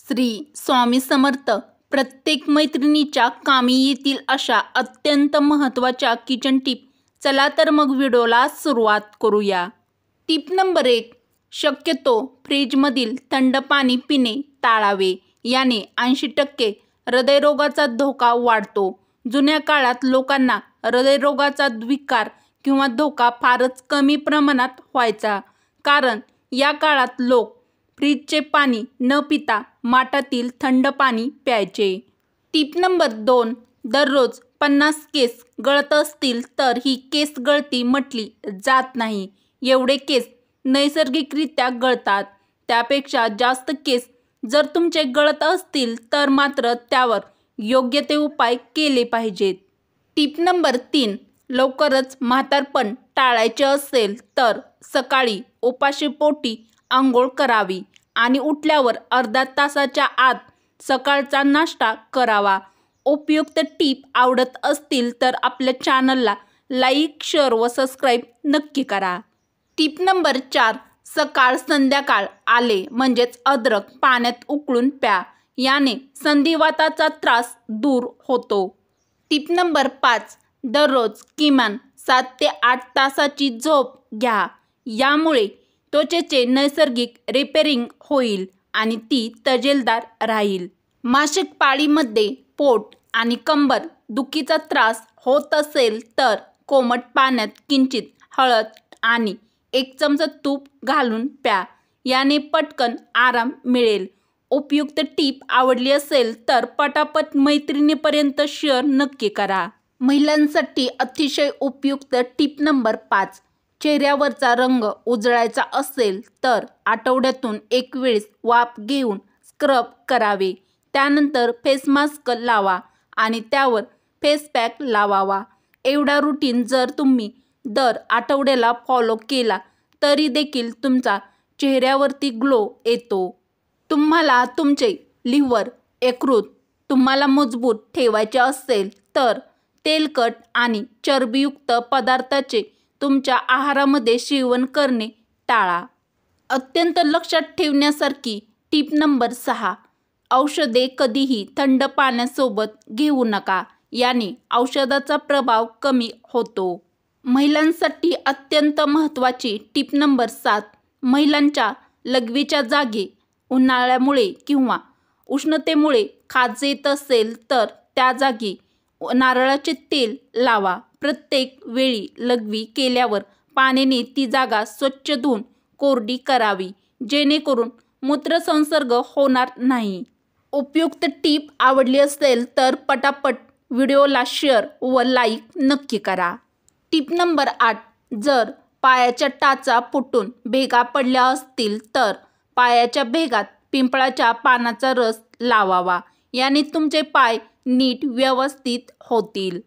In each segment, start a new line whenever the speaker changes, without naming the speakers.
श्री स्वामी समर्थ. प्रत्येक मैत्रिणीच्या कामी येतील अशा अत्यंत महत्त्वाच्या किचन टिप. चला तर मग व्हिडिओला सुरुवात करूया. Tip number 1. शक्यतो फ्रीजमधील थंड पाणी पिणे टाळावे. याने 80% हृदयरोगाचा धोका वाढतो. जुन्या काळात लोकांना हृदयरोगाचा विकार किंवा धोका फारच कमी प्रमाणात व्हायचा, कारण या काळात लोक फ्रीजचे पाणी न पिता माठातील थंड पाणी प्यायचे. Tip number 2. दररोज 50 केस गळत असतील तर ही केस गळती म्हटली जात नाही. एवढे केस नैसर्गिकरित्या गळतात. त्यापेक्षा जास्त केस जर तुमचे गळत असतील तर मात्र त्यावर योग्य ते उपाय केले पाहिजेत. Tip number 3. लवकरच म्हातारपण टाळायचे असेल तर सकाळी उपाशीपोटी आंघोळ करावी आणि उठल्यावर अर्ध्या तासाच्या आत सकाळचा नाश्ता करावा. उपयुक्त टीप आवडत असतील तर आपल्या चॅनलला लाईक, शेअर व सबस्क्राईब नक्की करा. Tip number 4. सकाळ संध्याकाळ आले म्हणजेच अद्रक पाण्यात उकळून प्या. याने संधिवाताचा त्रास दूर होतो. Tip number 5. दररोज किमान 7 ते 8 तासाची झोप घ्या. यामुळे त्वचेचे नैसर्गिक रिपेअरिंग होईल आणि ती तजेलदार राहील. मासिक पाळीमध्ये पोट आणि कंबर दुखीचा त्रास होत असेल तर कोमट पाण्यात किंचित हळद आणि 1 चमचा तूप घालून प्या. याने पटकन आराम मिळेल. उपयुक्त टीप आवडली असेल तर पटापट मैत्रिणीपर्यंत शेअर नक्की करा. महिलांसाठी अतिशय उपयुक्त टीप नंबर 5. चेहऱ्यावरचा रंग उजळायचा असेल तर आठवड्यातून 1 वेळेस वाफ घेऊन स्क्रब करावे. त्यानंतर फेस मास्क लावा आणि त्यावर फेस पॅक लावावा. एवढा रुटीन जर तुम्ही दर आठवड्याला फॉलो केला तरी देखील तुमचा चेहऱ्यावरती ग्लो येतो. तुम्हाला तुमचे लिव्हर, यकृत तुम्हाला मजबूत ठेवायचे असेल तर तेलकट आणि चरबीयुक्त पदार्थाचे तुमच्या आहारामध्ये सेवन करणे टाळा. अत्यंत लक्षात ठेवण्यासारखी टीप नंबर 6. औषधे कधीही थंड पाण्यासोबत घेऊ नका. याने औषधाचा प्रभाव कमी होतो. महिलांसाठी अत्यंत महत्त्वाची टीप नंबर 7. महिलांच्या लघवीच्या जागी उन्हाळ्यामुळे किंवा उष्णतेमुळे खाज येत असेल तर त्या जागी नारळाचे तेल लावा. प्रत्येक वेळी लघवी केल्यावर पाण्याने ती जागा स्वच्छ धुवून कोरडी करावी, जेणेकरून मूत्रसंसर्ग होणार नाही. उपयुक्त टीप आवडली असेल तर पटापट व्हिडिओला शेअर व लाईक नक्की करा. टीप नंबर 8. जर पायाच्या टाचा फुटून भेगा पडल्या असतील तर पायाच्या भेगात पिंपळाच्या पानाचा रस लावावा. याने तुमचे पाय नीट व्यवस्थित होतील.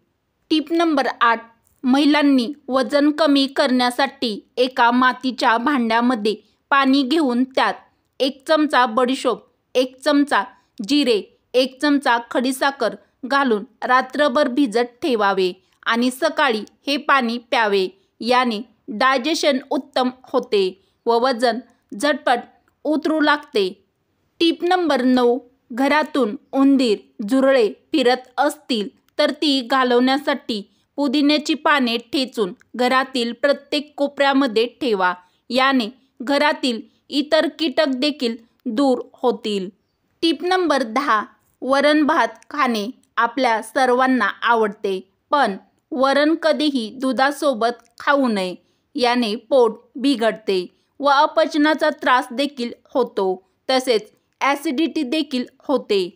टीप नंबर 8. महिलांनी वजन कमी करण्यासाठी एका मातीच्या भांड्यामध्ये पाणी घेऊन त्यात 1 चमचा बडीशोप, 1 चमचा जिरे, 1 चमचा खडीसाखर घालून रात्रभर भिजत ठेवावे आणि सकाळी हे पाणी प्यावे. याने डायजेशन उत्तम होते व वजन झटपट उतरू लागते. टीप नंबर 9. घरातून उंदीर, झुरळे फिरत असतील तर ती घालवण्यासाठी पुदिन्याची पाने ठेचून घरातील प्रत्येक कोपऱ्यामध्ये ठेवा. याने घरातील इतर कीटक देखील दूर होतील. टीप नंबर 10. वरण भात खाणे आपल्या सर्वांना आवडते, पण वरण कधीही दुधासोबत खाऊ नये. याने पोट बिघडते व अपचनाचा त्रास देखील होतो, तसेच ॲसिडिटी देखील होते.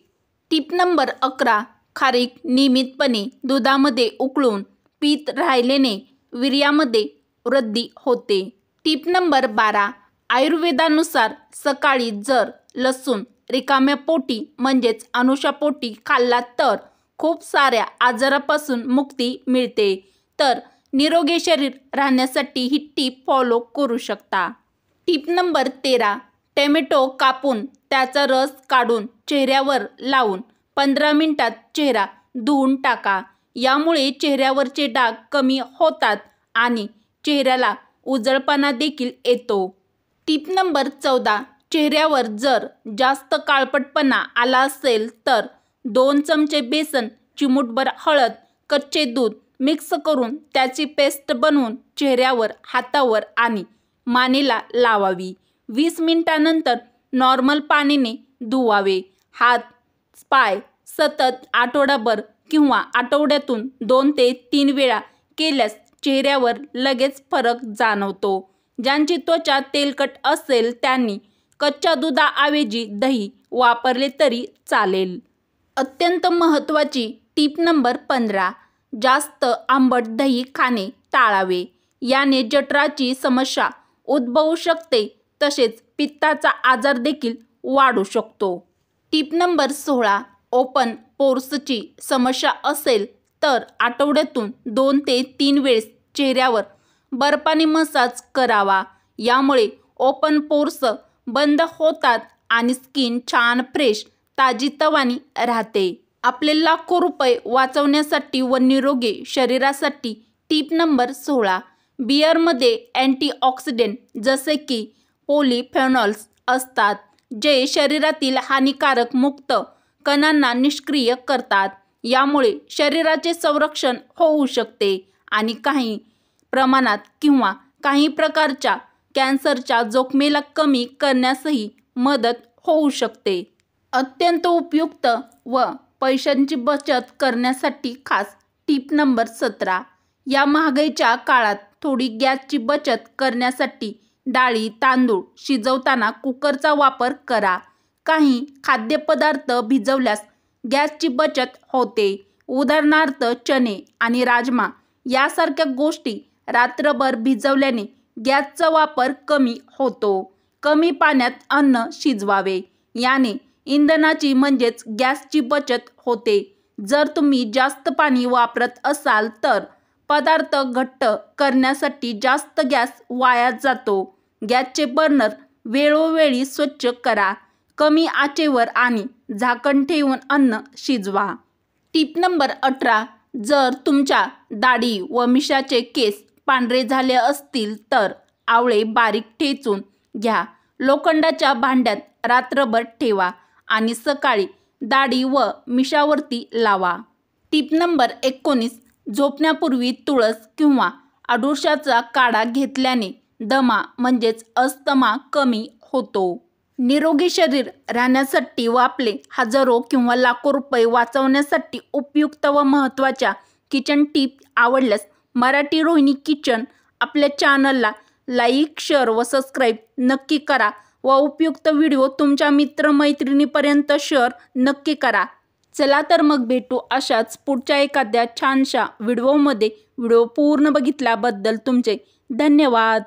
टीप नंबर 11. खारीक नियमितपणे दुधामध्ये उकळून पीत राहिल्याने वीर्यामध्ये वृद्धी होते. टीप नंबर 12. आयुर्वेदानुसार सकाळी जर लसूण रिकाम्या पोटी म्हणजेच अनुशापोटी खाल्ला तर खूप साऱ्या आजारापासून मुक्ती मिळते. तर निरोगी शरीर राहण्यासाठी ही टीप फॉलो करू शकता. टीप नंबर 13. टोमॅटो कापून त्याचा रस काढून चेहऱ्यावर लावून 15 मिनिटात चेहरा धुवून टाका. यामुळे चेहऱ्यावरचे डाग कमी होतात आणि चेहऱ्याला उजळपणा देखील येतो. टीप नंबर 14. चेहऱ्यावर जर जास्त काळपटपणा आला असेल तर 2 चमचे बेसन, चिमूटभर हळद, कच्चे दूध मिक्स करून त्याची पेस्ट बनवून चेहऱ्यावर, हातावर आणि मानेला लावावी. 20 मिनिटांनंतर नॉर्मल पाण्याने धुवावे. हात, पाय सतत आठवडाभर किंवा आठवड्यातून 2 ते 3 वेळा केल्यास चेहऱ्यावर लगेच फरक जाणवतो. ज्यांची त्वचा तेलकट असेल त्यांनी कच्च्या दुधाऐवजी दही वापरले तरी चालेल. अत्यंत महत्त्वाची टीप नंबर 15. जास्त आंबट दही खाणे टाळावे. याने जठराची समस्या उद्भवू शकते, तसेच पित्ताचा आजार देखील वाढू शकतो. टीप नंबर 16. ओपन पोर्सची समस्या असेल तर आठवड्यातून 2 ते 3 वेळेस चेहऱ्यावर बर्फाने मसाज करावा. यामुळे ओपन पोर्स बंद होतात आणि स्किन छान फ्रेश, ताजीतवानी राहते. आपले लाखो रुपये वाचवण्यासाठी व निरोगी शरीरासाठी टीप नंबर 16. बिअरमध्ये अँटीऑक्सिडंट जसे की पॉलिफेनॉल्स असतात, जे शरीरातील हानिकारक मुक्त कणांना निष्क्रिय करतात. यामुळे शरीराचे संरक्षण होऊ शकते आणि काही प्रमाणात किंवा काही प्रकारच्या कॅन्सरच्या जोखमीला कमी करण्यासही मदत होऊ शकते. अत्यंत उपयुक्त व पैशांची बचत करण्यासाठी खास टीप नंबर 17. या महागाईच्या काळात थोडी गॅसची बचत करण्यासाठी डाळी, तांदूळ शिजवताना कुकरचा वापर करा. काही खाद्यपदार्थ भिजवल्यास गॅसची बचत होते. उदाहरणार्थ चणे आणि राजमा यासारख्या गोष्टी रात्रभर भिजवल्याने गॅसचा वापर कमी होतो. कमी पाण्यात अन्न शिजवावे. याने इंधनाची म्हणजेच गॅसची बचत होते. जर तुम्ही जास्त पाणी वापरत असाल तर पदार्थ घट्ट करण्यासाठी जास्त गॅस वाया जातो. गॅसचे बर्नर वेळोवेळी स्वच्छ करा. कमी आचेवर आणि झाकण ठेवून अन्न शिजवा. टीप नंबर 18. जर तुमच्या दाढी व मिशाचे केस पांढरे झाले असतील तर आवळे बारीक ठेचून घ्या. लोखंडाच्या भांड्यात रात्रभर ठेवा आणि सकाळी दाढी व मिशावरती लावा. टीप नंबर 19. झोपण्यापूर्वी तुळस किंवा अडुळसाचा काढा घेतल्याने दमा म्हणजेच अस्थमा कमी होतो. निरोगी शरीर राहण्यासाठी व आपले हजारो किंवा लाखो रुपये वाचवण्यासाठी उपयुक्त व महत्त्वाच्या किचन टीप आवडल्यास मराठी रोहिणी किचन आपल्या चॅनलला लाईक, शेअर व सबस्क्राईब नक्की करा व उपयुक्त व्हिडिओ तुमच्या मित्रमैत्रिणीपर्यंत शेअर नक्की करा. चला तर मग भेटू अशाच पुढच्या एखाद्या छानशा व्हिडिओमध्ये. व्हिडिओ पूर्ण बघितल्याबद्दल तुमचे धन्यवाद.